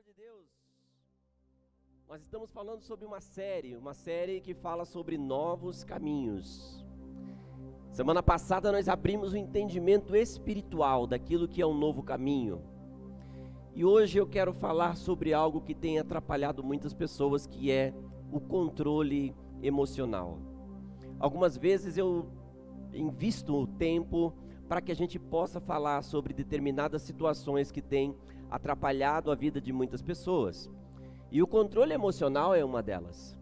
de Deus, nós estamos falando sobre uma série que fala sobre novos caminhos. Semana passada nós abrimos o entendimento espiritual daquilo que é um novo caminho. E hoje eu quero falar sobre algo que tem atrapalhado muitas pessoas, que é o controle emocional. Algumas vezes eu invisto o tempo para que a gente possa falar sobre determinadas situações que têm atrapalhado a vida de muitas pessoas. E o controle emocional é uma delas.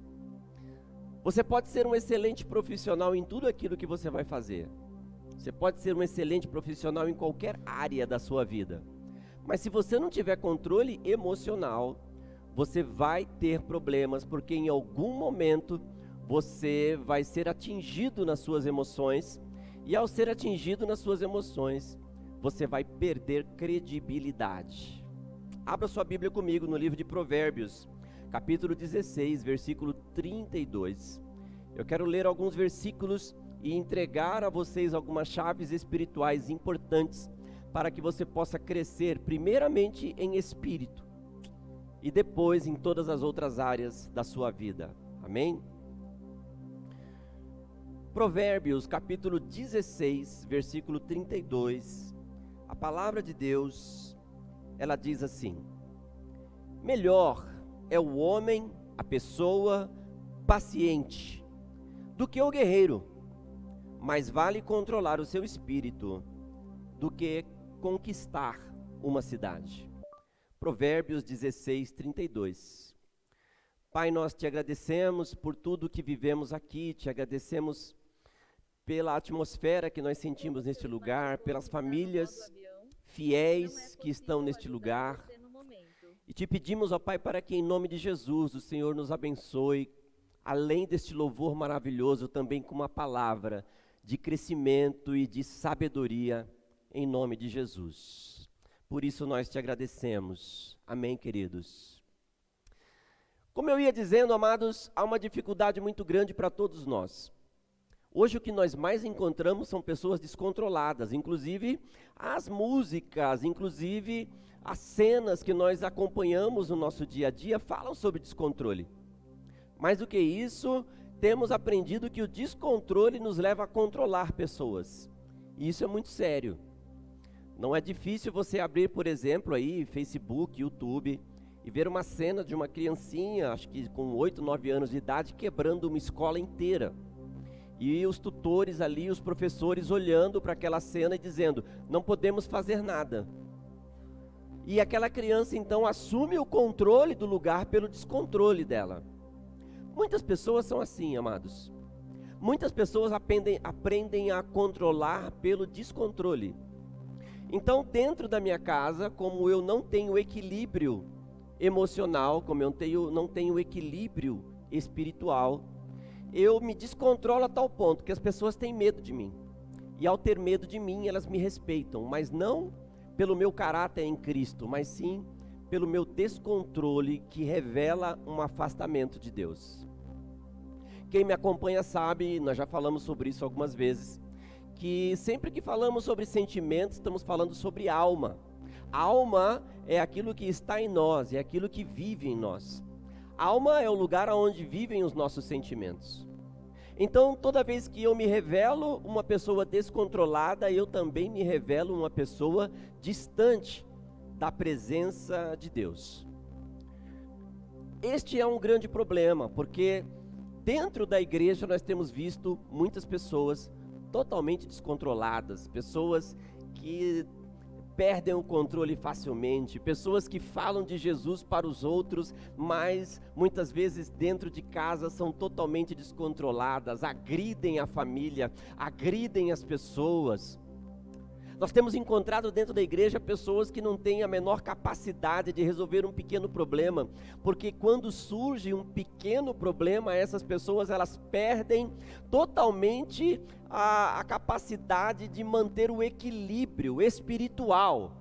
Você pode ser um excelente profissional em tudo aquilo que você vai fazer. Você pode ser um excelente profissional em qualquer área da sua vida. Mas se você não tiver controle emocional, você vai ter problemas, porque em algum momento você vai ser atingido nas suas emoções, e ao ser atingido nas suas emoções, você vai perder credibilidade. Abra sua Bíblia comigo no livro de Provérbios, capítulo 16, versículo 32. Eu quero ler alguns versículos e entregar a vocês algumas chaves espirituais importantes para que você possa crescer primeiramente em espírito e depois em todas as outras áreas da sua vida. Amém? Provérbios, capítulo 16, versículo 32, a palavra de Deus, ela diz assim: melhor é o homem, a pessoa paciente, do que o guerreiro, mais vale controlar o seu espírito do que conquistar uma cidade. Provérbios 16, 32. Pai, nós te agradecemos por tudo que vivemos aqui, te agradecemos pela atmosfera que nós sentimos neste lugar, pelas famílias fiéis que estão neste lugar. E te pedimos, ó Pai, para que em nome de Jesus o Senhor nos abençoe, além deste louvor maravilhoso, também com uma palavra de crescimento e de sabedoria, em nome de Jesus. Por isso nós te agradecemos. Amém, queridos. Como eu ia dizendo, amados, há uma dificuldade muito grande para todos nós. Hoje o que nós mais encontramos são pessoas descontroladas, inclusive as músicas, inclusive as cenas que nós acompanhamos no nosso dia a dia falam sobre descontrole. Mais do que isso, temos aprendido que o descontrole nos leva a controlar pessoas. E isso é muito sério. Não é difícil você abrir, por exemplo, aí Facebook, YouTube, e ver uma cena de uma criancinha, acho que com 8, 9 anos de idade, quebrando uma escola inteira. E os tutores ali, os professores olhando para aquela cena e dizendo, não podemos fazer nada. E aquela criança então assume o controle do lugar pelo descontrole dela. Muitas pessoas são assim, amados. Muitas pessoas aprendem a controlar pelo descontrole. Então, dentro da minha casa, como eu não tenho equilíbrio emocional, como eu não tenho equilíbrio espiritual, eu me descontrolo a tal ponto que as pessoas têm medo de mim. E ao ter medo de mim, elas me respeitam, mas não pelo meu caráter em Cristo, mas sim pelo meu descontrole que revela um afastamento de Deus. Quem me acompanha sabe, nós já falamos sobre isso algumas vezes, que sempre que falamos sobre sentimentos, estamos falando sobre alma. Alma é aquilo que está em nós, é aquilo que vive em nós. Alma é o lugar onde vivem os nossos sentimentos. Então, toda vez que eu me revelo uma pessoa descontrolada, eu também me revelo uma pessoa distante da presença de Deus. Este é um grande problema, porque dentro da igreja nós temos visto muitas pessoas totalmente descontroladas, pessoas que perdem o controle facilmente, pessoas que falam de Jesus para os outros, mas muitas vezes dentro de casa são totalmente descontroladas, agridem a família, agridem as pessoas. Nós temos encontrado dentro da igreja pessoas que não têm a menor capacidade de resolver um pequeno problema, porque quando surge um pequeno problema, essas pessoas elas perdem totalmente a capacidade de manter o equilíbrio espiritual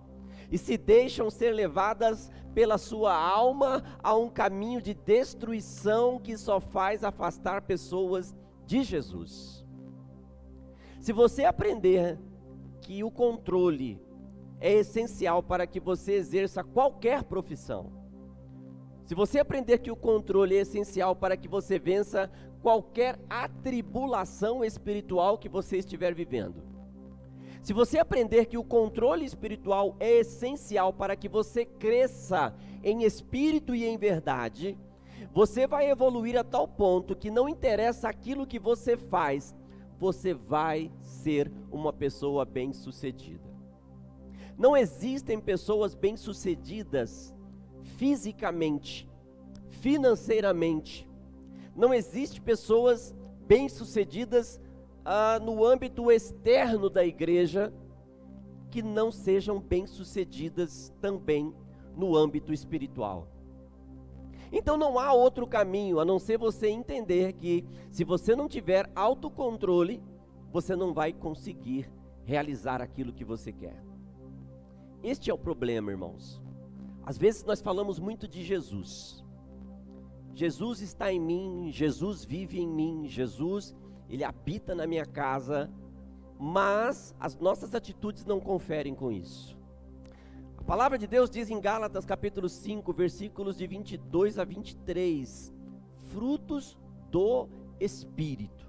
e se deixam ser levadas pela sua alma a um caminho de destruição que só faz afastar pessoas de Jesus. Se você aprender que o controle é essencial para que você exerça qualquer profissão, Se você aprender que o controle é essencial para que você vença qualquer atribulação espiritual que você estiver vivendo. Se você aprender que o controle espiritual é essencial para que você cresça em espírito e em verdade, você vai evoluir a tal ponto que não interessa aquilo que você faz, você vai ser uma pessoa bem-sucedida. Não existem pessoas bem-sucedidas fisicamente, financeiramente. Não existe pessoas bem-sucedidas no âmbito externo da igreja que não sejam bem-sucedidas também no âmbito espiritual. Então não há outro caminho a não ser você entender que se você não tiver autocontrole, você não vai conseguir realizar aquilo que você quer. Este é o problema, irmãos. Às vezes nós falamos muito de Jesus. Jesus está em mim, Jesus vive em mim, Jesus, Ele habita na minha casa, mas as nossas atitudes não conferem com isso. A palavra de Deus diz em Gálatas capítulo 5, versículos de 22 a 23, frutos do Espírito.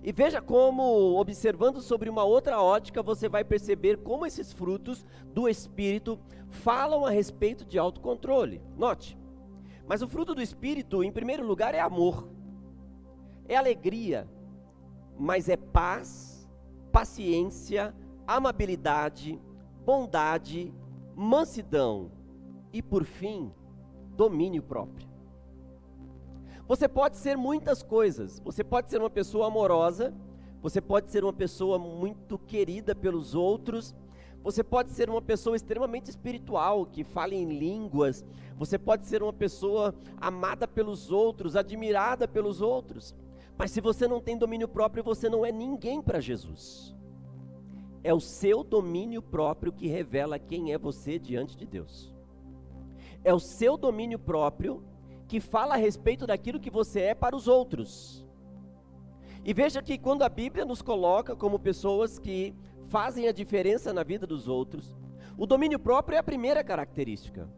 E veja como, observando sobre uma outra ótica, você vai perceber como esses frutos do Espírito falam a respeito de autocontrole. Note, mas o fruto do Espírito, em primeiro lugar, é amor, é alegria, mas é paz, paciência, amabilidade, bondade, mansidão e, por fim, domínio próprio. Você pode ser muitas coisas, você pode ser uma pessoa amorosa, você pode ser uma pessoa muito querida pelos outros, você pode ser uma pessoa extremamente espiritual, que fala em línguas, você pode ser uma pessoa amada pelos outros, admirada pelos outros, mas se você não tem domínio próprio, você não é ninguém para Jesus. É o seu domínio próprio que revela quem é você diante de Deus. É o seu domínio próprio que fala a respeito daquilo que você é para os outros. E veja que quando a Bíblia nos coloca como pessoas que fazem a diferença na vida dos outros, o domínio próprio é a primeira característica.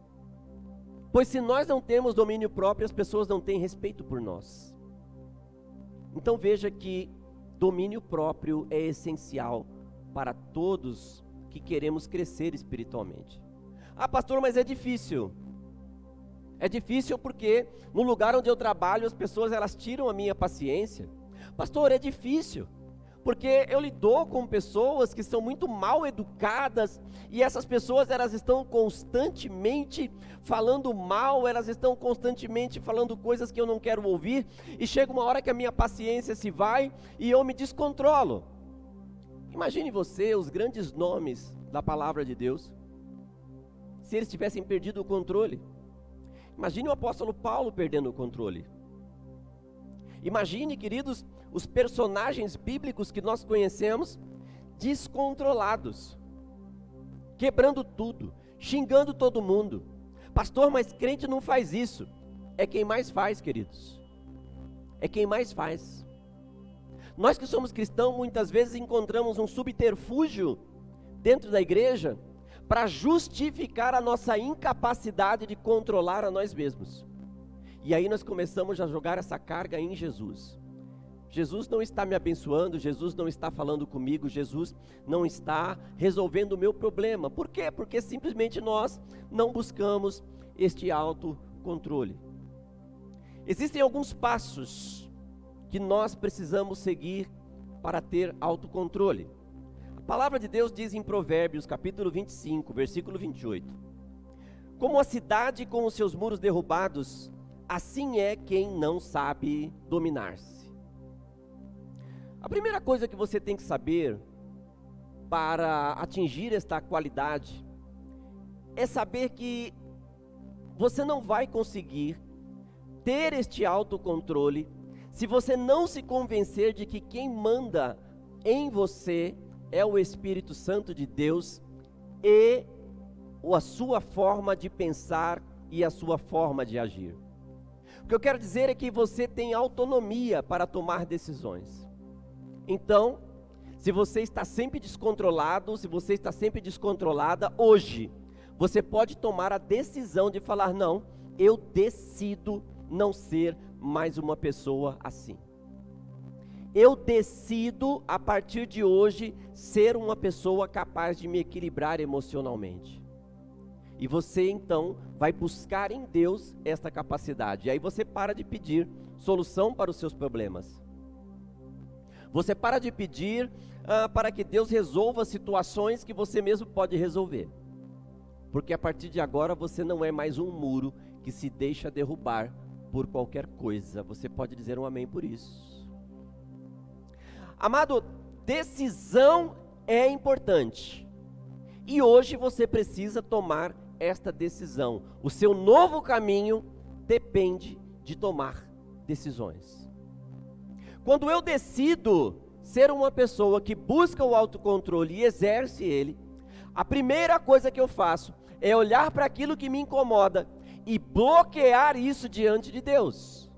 Pois se nós não temos domínio próprio, as pessoas não têm respeito por nós. Então veja que domínio próprio é essencial para todos que queremos crescer espiritualmente. Ah, pastor, mas é difícil. É difícil porque no lugar onde eu trabalho as pessoas elas tiram a minha paciência. Pastor, é difícil porque eu lido com pessoas que são muito mal educadas e essas pessoas elas estão constantemente falando mal, elas estão constantemente falando coisas que eu não quero ouvir e chega uma hora que a minha paciência se vai e eu me descontrolo. Imagine você os grandes nomes da palavra de Deus, se eles tivessem perdido o controle. Imagine o apóstolo Paulo perdendo o controle. Imagine, queridos, os personagens bíblicos que nós conhecemos descontrolados, quebrando tudo, xingando todo mundo. Pastor, mas crente não faz isso. É quem mais faz, queridos. É quem mais faz. Nós que somos cristãos, muitas vezes encontramos um subterfúgio dentro da igreja para justificar a nossa incapacidade de controlar a nós mesmos. E aí nós começamos a jogar essa carga em Jesus. Jesus não está me abençoando, Jesus não está falando comigo, Jesus não está resolvendo o meu problema. Por quê? Porque simplesmente nós não buscamos este autocontrole. Existem alguns passos que nós precisamos seguir para ter autocontrole. A palavra de Deus diz em Provérbios, capítulo 25, versículo 28. Como a cidade com os seus muros derrubados, assim é quem não sabe dominar-se. A primeira coisa que você tem que saber para atingir esta qualidade é saber que você não vai conseguir ter este autocontrole se você não se convencer de que quem manda em você é o Espírito Santo de Deus e a sua forma de pensar e a sua forma de agir. O que eu quero dizer é que você tem autonomia para tomar decisões. Então, se você está sempre descontrolado, se você está sempre descontrolada, hoje, você pode tomar a decisão de falar, não, eu decido não ser mais uma pessoa assim. Eu decido, a partir de hoje, ser uma pessoa capaz de me equilibrar emocionalmente. E você, então, vai buscar em Deus esta capacidade. E aí você para de pedir solução para os seus problemas. Você para de pedir para que Deus resolva situações que você mesmo pode resolver. Porque a partir de agora você não é mais um muro que se deixa derrubar por qualquer coisa. Você pode dizer um amém por isso. Amado, decisão é importante. E hoje você precisa tomar esta decisão. O seu novo caminho depende de tomar decisões. Quando eu decido ser uma pessoa que busca o autocontrole e exerce ele, a primeira coisa que eu faço é olhar para aquilo que me incomoda e bloquear isso diante de Deus.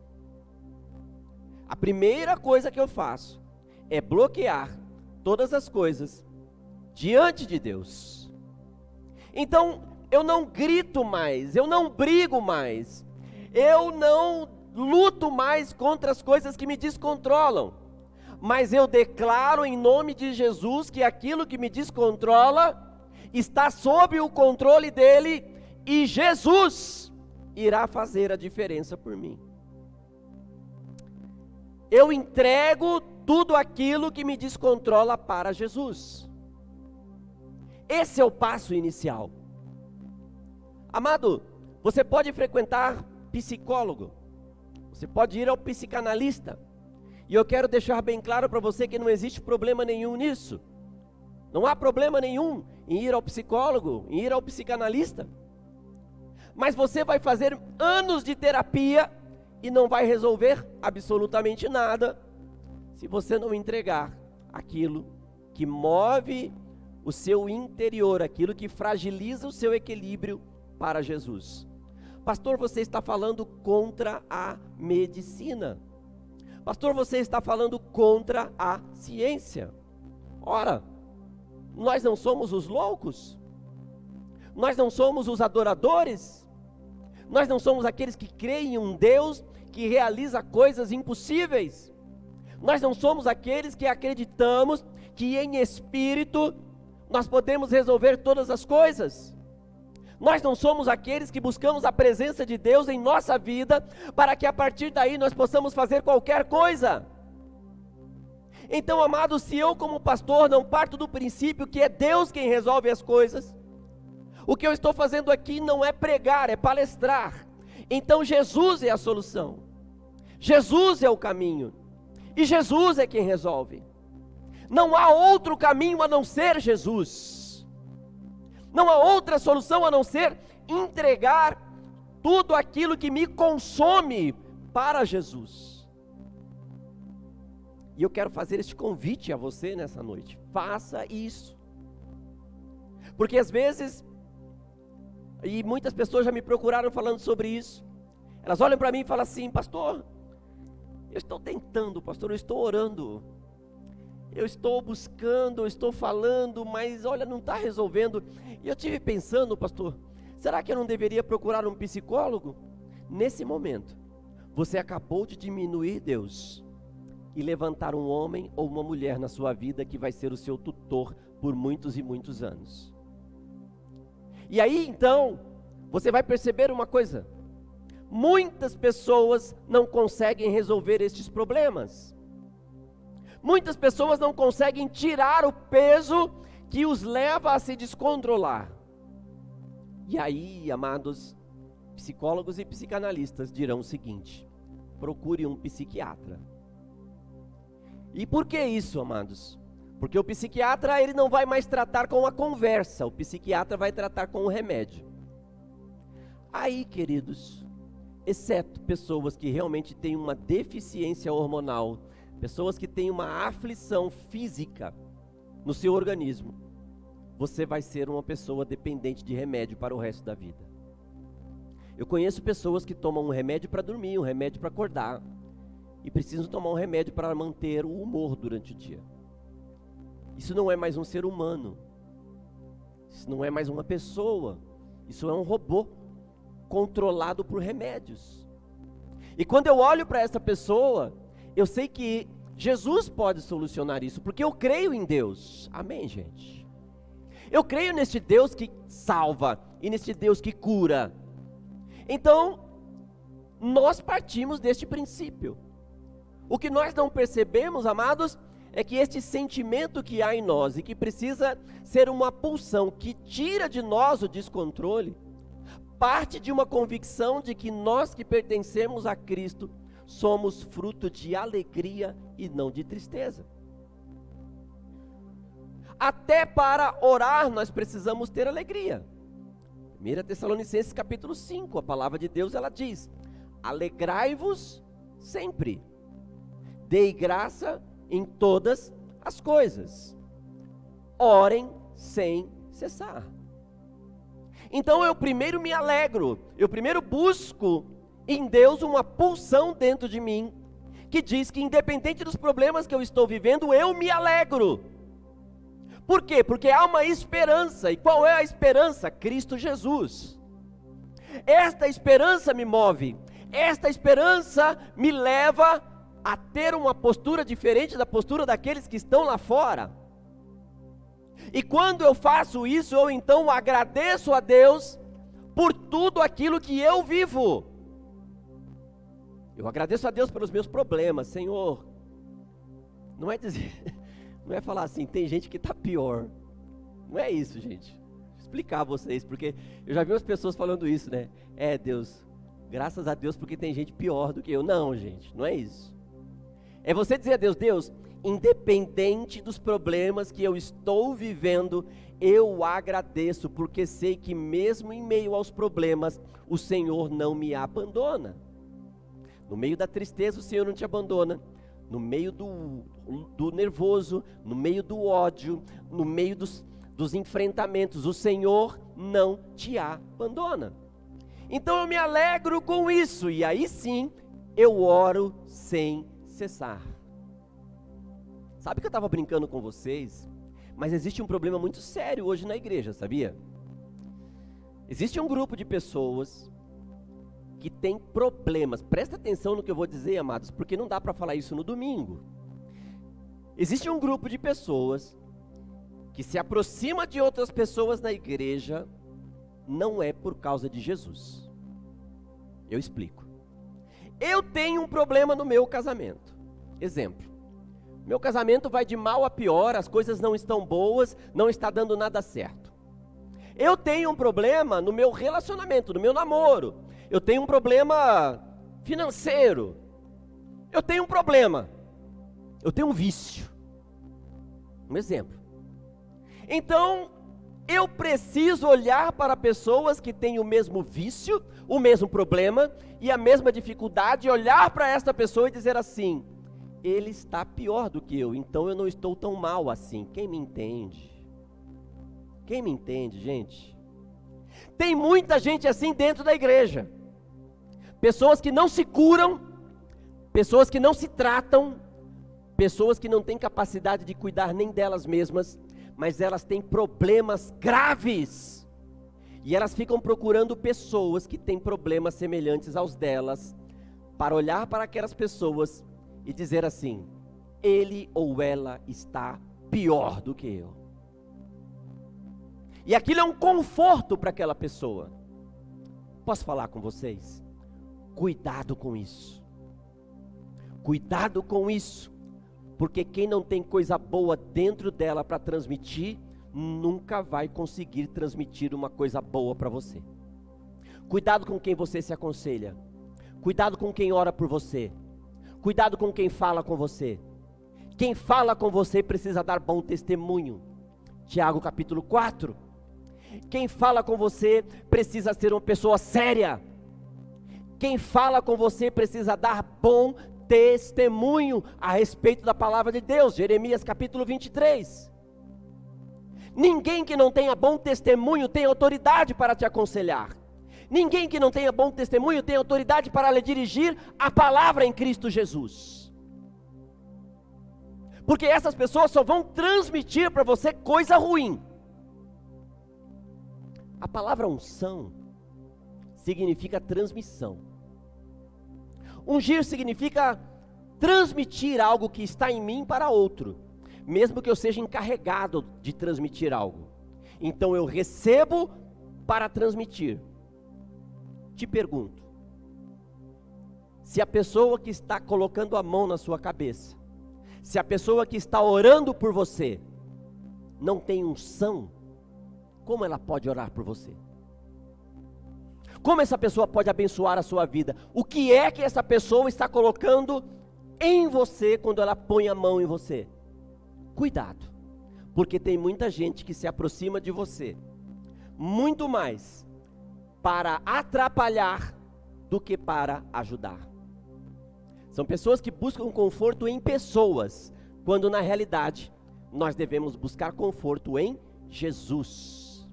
A primeira coisa que eu faço é bloquear todas as coisas diante de Deus. Então, eu não grito mais, eu não brigo mais, eu não luto mais contra as coisas que me descontrolam, mas eu declaro em nome de Jesus que aquilo que me descontrola está sob o controle dele e Jesus irá fazer a diferença por mim. Eu entrego tudo aquilo que me descontrola para Jesus. Esse é o passo inicial. Amado, você pode frequentar psicólogo, você pode ir ao psicanalista, e eu quero deixar bem claro para você que não existe problema nenhum nisso. Não há problema nenhum em ir ao psicólogo, em ir ao psicanalista. Mas você vai fazer anos de terapia e não vai resolver absolutamente nada se você não entregar aquilo que move o seu interior, aquilo que fragiliza o seu equilíbrio para Jesus. Pastor, você está falando contra a medicina. Pastor, você está falando contra a ciência. Ora, nós não somos os loucos? Nós não somos os adoradores? Nós não somos aqueles que creem em um Deus que realiza coisas impossíveis? Nós não somos aqueles que acreditamos que em espírito nós podemos resolver todas as coisas? Nós não somos aqueles que buscamos a presença de Deus em nossa vida para que a partir daí nós possamos fazer qualquer coisa? Então, amados, se eu como pastor não parto do princípio que é Deus quem resolve as coisas, o que eu estou fazendo aqui não é pregar, é palestrar. Então Jesus é a solução, Jesus é o caminho, e Jesus é quem resolve. Não há outro caminho a não ser Jesus. Não há outra solução a não ser entregar tudo aquilo que me consome para Jesus. E eu quero fazer este convite a você nessa noite. Faça isso. Porque às vezes, e muitas pessoas já me procuraram falando sobre isso, elas olham para mim e falam assim: pastor, eu estou tentando, pastor, eu estou orando, eu estou buscando, eu estou falando, mas olha, não está resolvendo. E eu estive pensando, pastor, será que eu não deveria procurar um psicólogo? Nesse momento, você acabou de diminuir Deus e levantar um homem ou uma mulher na sua vida que vai ser o seu tutor por muitos e muitos anos. E aí então, você vai perceber uma coisa: muitas pessoas não conseguem resolver estes problemas. Muitas pessoas não conseguem tirar o peso que os leva a se descontrolar. E aí, amados, psicólogos e psicanalistas dirão o seguinte: procure um psiquiatra. E por que isso, amados? Porque o psiquiatra, ele não vai mais tratar com a conversa, o psiquiatra vai tratar com o remédio. Aí, queridos, exceto pessoas que realmente têm uma deficiência hormonal, pessoas que têm uma aflição física no seu organismo, você vai ser uma pessoa dependente de remédio para o resto da vida. Eu conheço pessoas que tomam um remédio para dormir, um remédio para acordar, e precisam tomar um remédio para manter o humor durante o dia. Isso não é mais um ser humano, isso não é mais uma pessoa, isso é um robô. controlado por remédios. E quando eu olho para essa pessoa, eu sei que Jesus pode solucionar isso, porque eu creio em Deus. Amém, gente? Eu creio neste Deus que salva e neste Deus que cura. Então, nós partimos deste princípio. O que nós não percebemos, amados, é que este sentimento que há em nós e que precisa ser uma pulsão que tira de nós o descontrole, parte de uma convicção de que nós que pertencemos a Cristo somos fruto de alegria e não de tristeza. Até para orar nós precisamos ter alegria. 1 Tessalonicenses capítulo 5, a palavra de Deus ela diz: alegrai-vos sempre, dei graça em todas as coisas, orem sem cessar. Então eu primeiro me alegro, eu primeiro busco em Deus uma pulsão dentro de mim, que diz que independente dos problemas que eu estou vivendo, eu me alegro. Por quê? Porque há uma esperança. E qual é a esperança? Cristo Jesus. Esta esperança me move, esta esperança me leva a ter uma postura diferente da postura daqueles que estão lá fora. E quando eu faço isso, eu então agradeço a Deus por tudo aquilo que eu vivo. Eu agradeço a Deus pelos meus problemas, Senhor. Não é dizer, não é falar assim, tem gente que está pior. Não é isso, gente. Vou explicar a vocês, porque eu já vi umas pessoas falando isso, né? Deus, graças a Deus porque tem gente pior do que eu. Não, gente, não é isso. É você dizer a Deus, Deus, independente dos problemas que eu estou vivendo, eu agradeço, porque sei que mesmo em meio aos problemas, o Senhor não me abandona. No meio da tristeza, o Senhor não te abandona. No meio do nervoso, no meio do ódio, no meio dos enfrentamentos, o Senhor não te abandona. Então eu me alegro com isso, e aí sim, eu oro sem cessar. Sabe que eu estava brincando com vocês, mas existe um problema muito sério hoje na igreja, sabia? Existe um grupo de pessoas que tem problemas. Presta atenção no que eu vou dizer, amados, porque não dá para falar isso no domingo. Existe um grupo de pessoas que se aproxima de outras pessoas na igreja, não é por causa de Jesus. Eu explico. Eu tenho um problema no meu casamento. Exemplo. Meu casamento vai de mal a pior, as coisas não estão boas, não está dando nada certo. Eu tenho um problema no meu relacionamento, no meu namoro. Eu tenho um problema financeiro. Eu tenho um problema. Eu tenho um vício. Um exemplo. Então, eu preciso olhar para pessoas que têm o mesmo vício, o mesmo problema e a mesma dificuldade, olhar para esta pessoa e dizer assim: ele está pior do que eu, então eu não estou tão mal assim. Quem me entende? Quem me entende, gente? Tem muita gente assim dentro da igreja. Pessoas que não se curam, pessoas que não se tratam, pessoas que não têm capacidade de cuidar nem delas mesmas, mas elas têm problemas graves. E elas ficam procurando pessoas que têm problemas semelhantes aos delas, para olhar para aquelas pessoas e dizer assim: ele ou ela está pior do que eu. E aquilo é um conforto para aquela pessoa. Posso falar com vocês? Cuidado com isso. Cuidado com isso. Porque quem não tem coisa boa dentro dela para transmitir, nunca vai conseguir transmitir uma coisa boa para você. Cuidado com quem você se aconselha. Cuidado com quem ora por você. Cuidado com quem fala com você. Quem fala com você precisa dar bom testemunho. Tiago capítulo 4. Quem fala com você precisa ser uma pessoa séria. Quem fala com você precisa dar bom testemunho a respeito da palavra de Deus. Jeremias capítulo 23. Ninguém que não tenha bom testemunho tem autoridade para te aconselhar. Ninguém que não tenha bom testemunho tem autoridade para lhe dirigir a palavra em Cristo Jesus. Porque essas pessoas só vão transmitir para você coisa ruim. A palavra unção significa transmissão. Ungir significa transmitir algo que está em mim para outro, mesmo que eu seja encarregado de transmitir algo. Então eu recebo para transmitir. Te pergunto, se a pessoa que está colocando a mão na sua cabeça, se a pessoa que está orando por você, não tem unção, como ela pode orar por você? Como essa pessoa pode abençoar a sua vida? O que é que essa pessoa está colocando em você quando ela põe a mão em você? Cuidado, porque tem muita gente que se aproxima de você, muito mais para atrapalhar do que para ajudar. São pessoas que buscam conforto em pessoas, quando na realidade nós devemos buscar conforto em Jesus.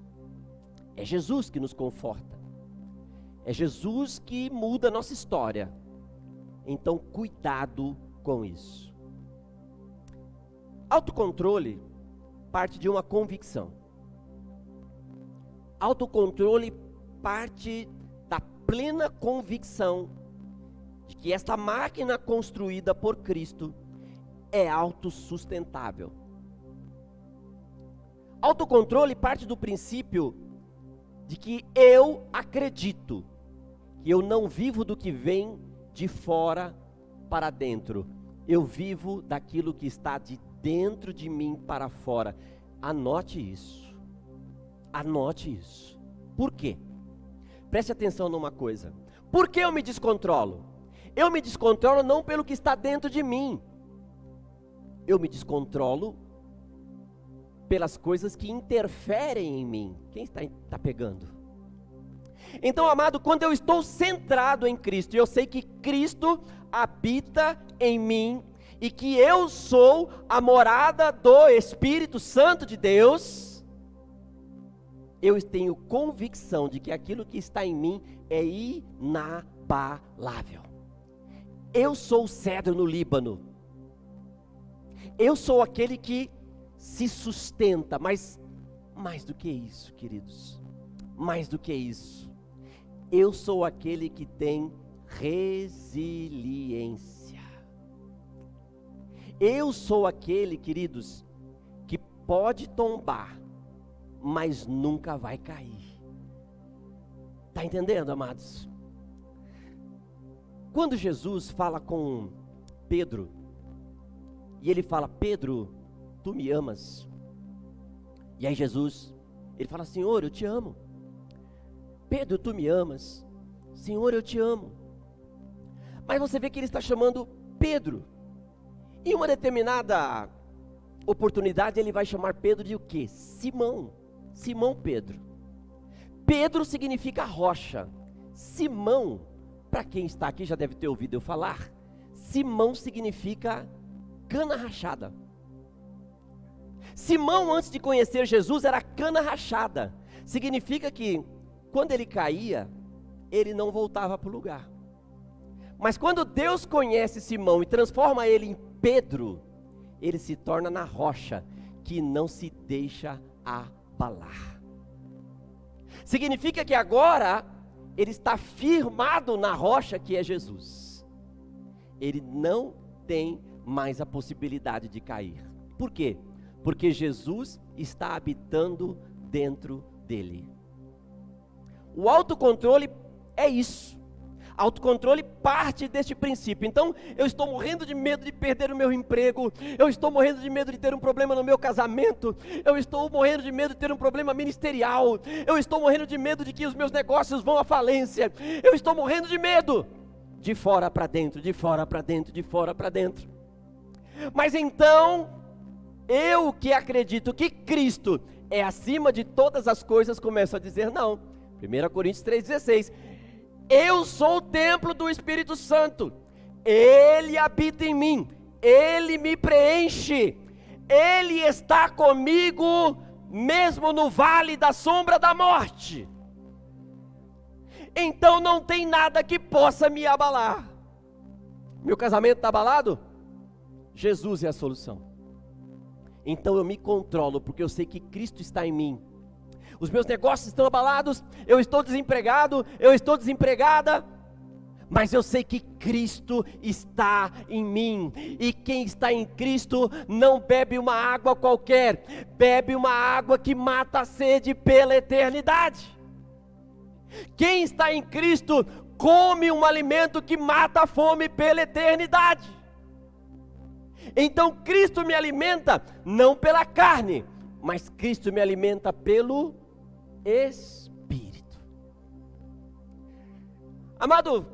É Jesus que nos conforta. É Jesus que muda a nossa história. Então, cuidado com isso. Autocontrole parte de uma convicção. Autocontrole parte da plena convicção de que esta máquina construída por Cristo é autossustentável. Autocontrole parte do princípio de que eu acredito que eu não vivo do que vem de fora para dentro, eu vivo daquilo que está de dentro de mim para fora. Anote isso, anote isso. Por quê? Preste atenção numa coisa. Por que eu me descontrolo? Eu me descontrolo não pelo que está dentro de mim, eu me descontrolo pelas coisas que interferem em mim. Quem está pegando? Então, amado, quando eu estou centrado em Cristo, e eu sei que Cristo habita em mim, e que eu sou a morada do Espírito Santo de Deus, eu tenho convicção de que aquilo que está em mim é inabalável. Eu sou o cedro no Líbano, eu sou aquele que se sustenta, mas mais do que isso, queridos, mais do que isso, eu sou aquele que tem resiliência. Eu sou aquele, queridos, que pode tombar, mas nunca vai cair. Está entendendo, amados? Quando Jesus fala com Pedro, e ele fala: Pedro, tu me amas? E aí Jesus, ele fala: Senhor, eu te amo. Pedro, tu me amas? Senhor, eu te amo. Mas você vê que ele está chamando Pedro. Em uma determinada oportunidade, ele vai chamar Pedro de o quê? Simão. Simão Pedro. Pedro significa rocha. Simão, para quem está aqui já deve ter ouvido eu falar, Simão significa cana rachada. Simão, antes de conhecer Jesus, era cana rachada. Significa que quando ele caía, ele não voltava para o lugar. Mas quando Deus conhece Simão e transforma ele em Pedro, ele se torna na rocha que não se deixa abalar. Significa que agora ele está firmado na rocha que é Jesus. Ele não tem mais a possibilidade de cair. Por quê? Porque Jesus está habitando dentro dele. O autocontrole é isso. Autocontrole parte deste princípio. Então, eu estou morrendo de medo de perder o meu emprego, eu estou morrendo de medo de ter um problema no meu casamento, eu estou morrendo de medo de ter um problema ministerial, eu estou morrendo de medo de que os meus negócios vão à falência, eu estou morrendo de medo, de fora para dentro, de fora para dentro, de fora para dentro. Mas então, eu que acredito que Cristo é acima de todas as coisas, começo a dizer não. 1 Coríntios 3,16, eu sou o templo do Espírito Santo, Ele habita em mim, Ele me preenche, Ele está comigo, mesmo no vale da sombra da morte. Então não tem nada que possa me abalar. Meu casamento está abalado? Jesus é a solução. Então eu me controlo, porque eu sei que Cristo está em mim. os meus negócios estão abalados, eu estou desempregado, eu estou desempregada, mas eu sei que Cristo está em mim, e quem está em Cristo não bebe uma água qualquer, bebe uma água que mata a sede pela eternidade. Quem está em Cristo come um alimento que mata a fome pela eternidade. Então Cristo me alimenta não pela carne, mas Cristo me alimenta pelo Espírito. Amado,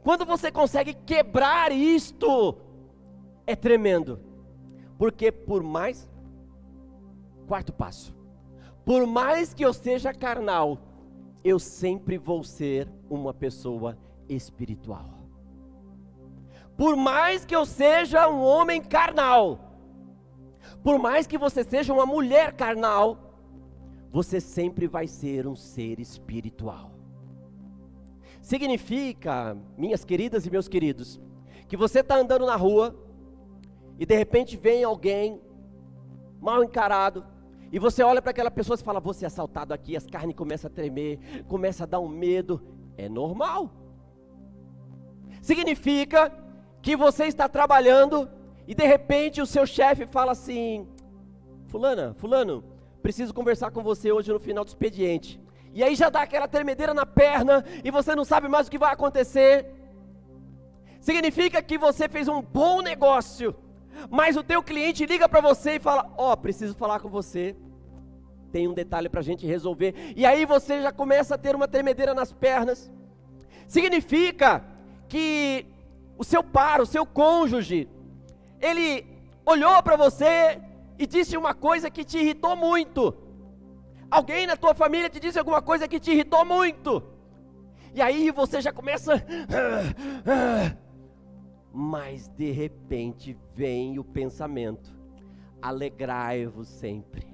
quando você consegue quebrar isto, é tremendo, porque quarto passo, por mais que eu seja carnal, eu sempre vou ser uma pessoa espiritual. Por mais que eu seja um homem carnal, por mais que você seja uma mulher carnal, você sempre vai ser um ser espiritual. Significa, minhas queridas e meus queridos, que você está andando na rua e de repente vem alguém mal encarado e você olha para aquela pessoa e fala: vou ser assaltado aqui, as carnes começam a tremer, começa a dar um medo. É normal. Significa que você está trabalhando e de repente o seu chefe fala assim: fulano, preciso conversar com você hoje no final do expediente. E aí já dá aquela tremedeira na perna e você não sabe mais o que vai acontecer. Significa que você fez um bom negócio, mas o teu cliente liga para você e fala: preciso falar com você, tem um detalhe para a gente resolver. E aí você já começa a ter uma tremedeira nas pernas. Significa que o seu par, o seu cônjuge, ele olhou para você e disse uma coisa que te irritou muito. Alguém na tua família te disse alguma coisa que te irritou muito. E aí você já começa... Mas de repente vem o pensamento: alegrai-vos sempre,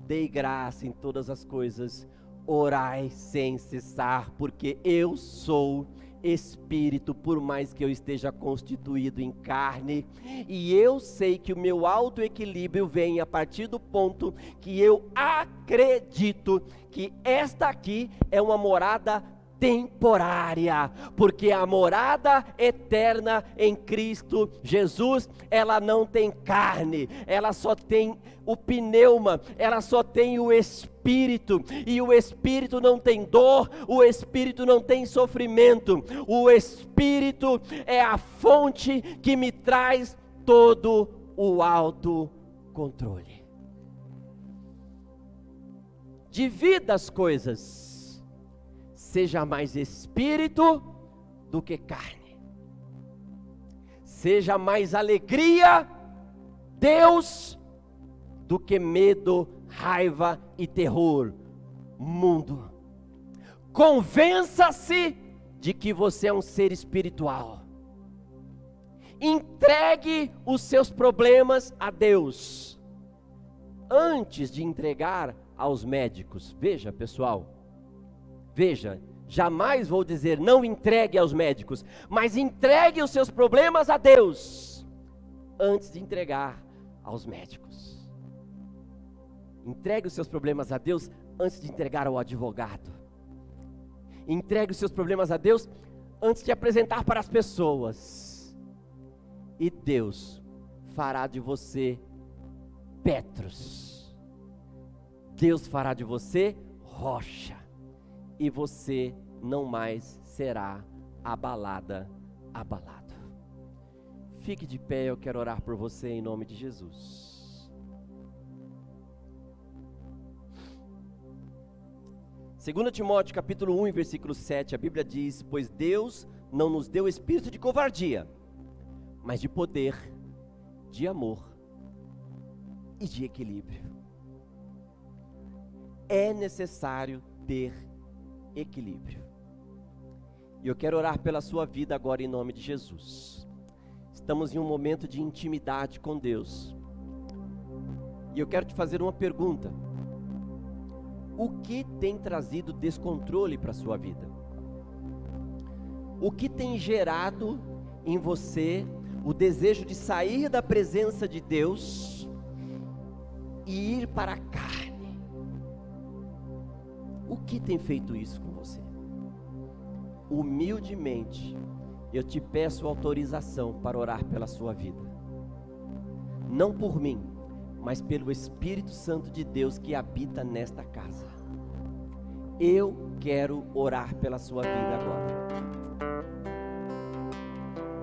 dei graça em todas as coisas, orai sem cessar, porque eu sou Espírito, por mais que eu esteja constituído em carne, e eu sei que o meu autoequilíbrio vem a partir do ponto que eu acredito que esta aqui é uma morada temporária, porque a morada eterna em Cristo Jesus, ela não tem carne, ela só tem o pneuma, ela só tem o Espírito, e o Espírito não tem dor, o Espírito não tem sofrimento, o Espírito é a fonte que me traz todo o autocontrole. Divida as coisas. Seja mais espírito do que carne. Seja mais alegria, Deus, do que medo, raiva e terror, mundo. Convença-se de que você é um ser espiritual. Entregue os seus problemas a Deus, antes de entregar aos médicos. Veja, pessoal. Veja, jamais vou dizer não entregue aos médicos, mas entregue os seus problemas a Deus, antes de entregar aos médicos. Entregue os seus problemas a Deus antes de entregar ao advogado. Entregue os seus problemas a Deus antes de apresentar para as pessoas. E Deus fará de você Petros. Deus fará de você rocha. E você não mais será abalado. Fique de pé, eu quero orar por você em nome de Jesus. 2 Timóteo capítulo 1, versículo 7, a Bíblia diz: pois Deus não nos deu espírito de covardia, mas de poder, de amor e de equilíbrio. É necessário ter equilíbrio. E eu quero orar pela sua vida agora em nome de Jesus. Estamos em um momento de intimidade com Deus. E eu quero te fazer uma pergunta: o que tem trazido descontrole para a sua vida? O que tem gerado em você o desejo de sair da presença de Deus e ir para a carne? O que tem feito isso com você? Humildemente, eu te peço autorização para orar pela sua vida. Não por mim, mas pelo Espírito Santo de Deus que habita nesta casa. Eu quero orar pela sua vida agora.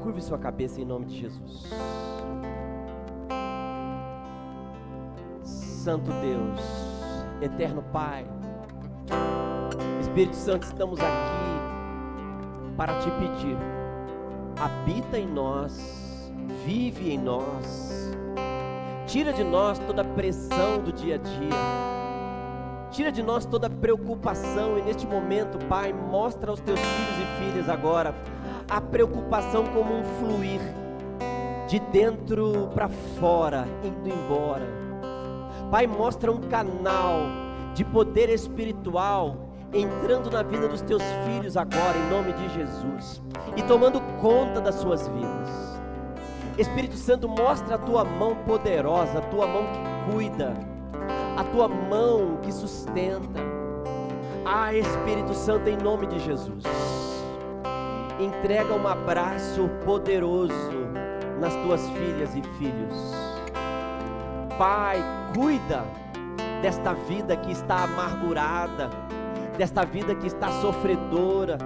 Curve sua cabeça em nome de Jesus. Santo Deus, eterno Pai, Espírito Santo, estamos aqui para te pedir: habita em nós, vive em nós, tira de nós toda a pressão do dia a dia, tira de nós toda a preocupação, e neste momento, Pai, mostra aos teus filhos e filhas agora a preocupação como um fluir de dentro para fora, indo embora. Pai, mostra um canal de poder espiritual entrando na vida dos teus filhos agora, em nome de Jesus, e tomando conta das suas vidas. Espírito Santo, mostra a tua mão poderosa, a tua mão que cuida, a tua mão que sustenta. Ah, Espírito Santo, em nome de Jesus, entrega um abraço poderoso nas tuas filhas e filhos. Pai, cuida desta vida que está amargurada, desta vida que está sofredora,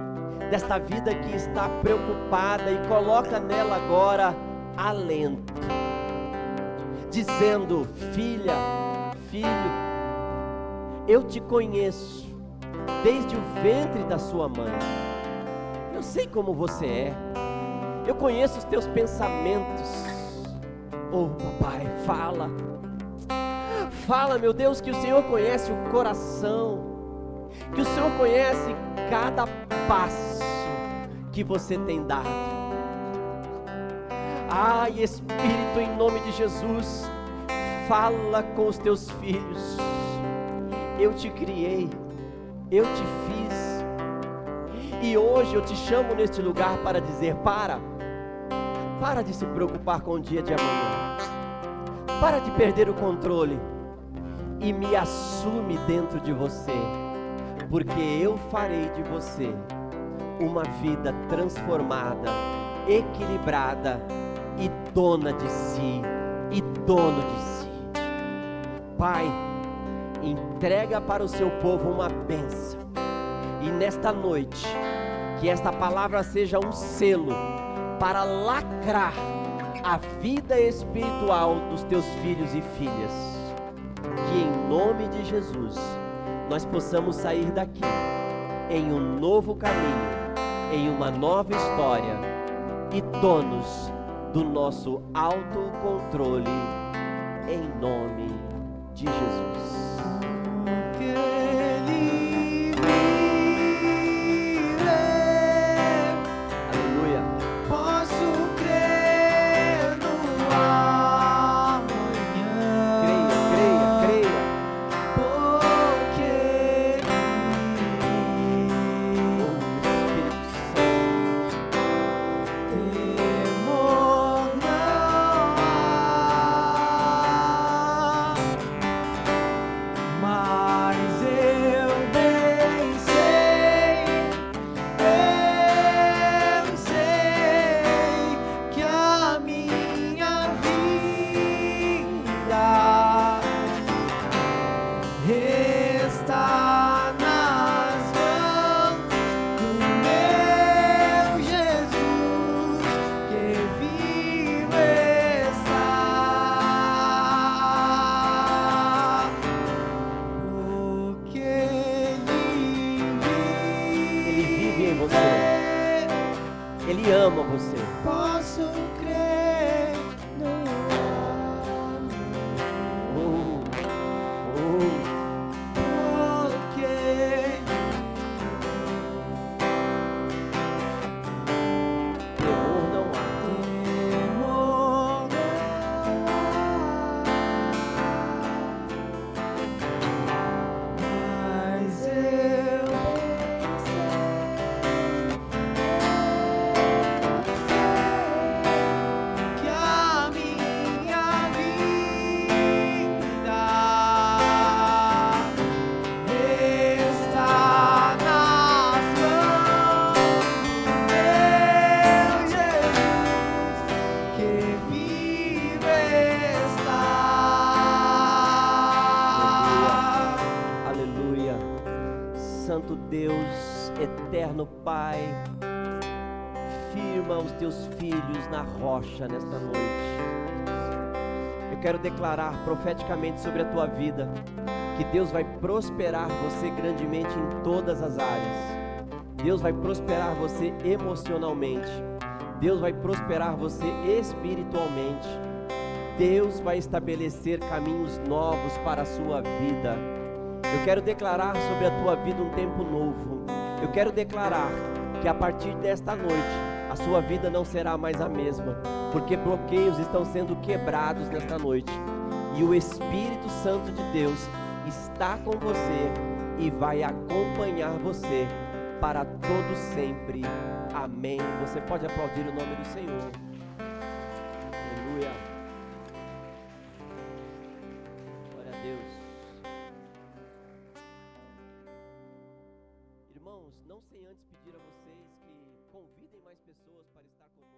desta vida que está preocupada, e coloca nela agora alento, dizendo: filha, filho, eu te conheço desde o ventre da sua mãe. Eu sei como você é, eu conheço os teus pensamentos. Oh, papai, fala, fala, meu Deus, que o Senhor conhece o coração, que o Senhor conhece cada passo que você tem dado. Ai, Espírito, em nome de Jesus, fala com os teus filhos. Eu te criei, eu te fiz, e hoje eu te chamo neste lugar para dizer: para de se preocupar com o dia de amanhã, para de perder o controle e me assume dentro de você, porque eu farei de você uma vida transformada, equilibrada e dona de si, e dono de si. Pai, entrega para o seu povo uma bênção, e nesta noite, que esta palavra seja um selo para lacrar a vida espiritual dos teus filhos e filhas, que em nome de Jesus nós possamos sair daqui em um novo caminho, em uma nova história, e donos do nosso autocontrole, em nome de Jesus. Aleluia. Posso crer no amanhã. Creia, creia, creia. Porque temor não há, mas eu bem sei que a minha vida está nas mãos do meu Jesus, que vivo está, porque Ele vive em você, Ele ama você. posso crer no Oh, oh. porque Temor não há. temor mas eu pensei Eterno Pai, firma os teus filhos na rocha nesta noite. Eu quero declarar profeticamente sobre a tua vida que Deus vai prosperar você grandemente em todas as áreas. Deus vai prosperar você emocionalmente. Deus vai prosperar você espiritualmente. Deus vai estabelecer caminhos novos para a sua vida. Eu quero declarar sobre a tua vida um tempo novo. Eu quero declarar que a partir desta noite a sua vida não será mais a mesma, porque bloqueios estão sendo quebrados nesta noite. E o Espírito Santo de Deus está com você e vai acompanhar você para todo sempre. Amém. Você pode aplaudir o nome do Senhor. Aleluia. Glória a Deus. Irmãos, não sem antes pedir a vocês que convidem mais pessoas para estar conosco.